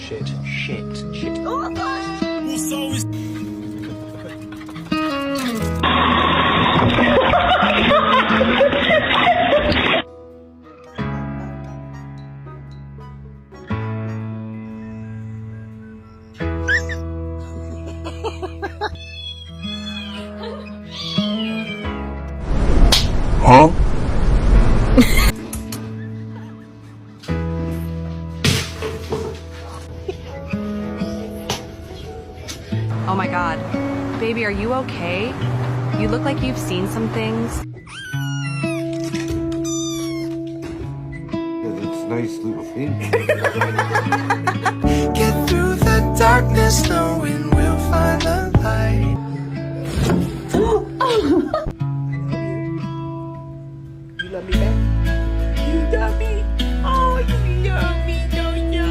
Shit. Oh my gosh! Huh? Oh my god. Baby, are you okay? You look like you've seen some things. Yeah, that's nice little thing.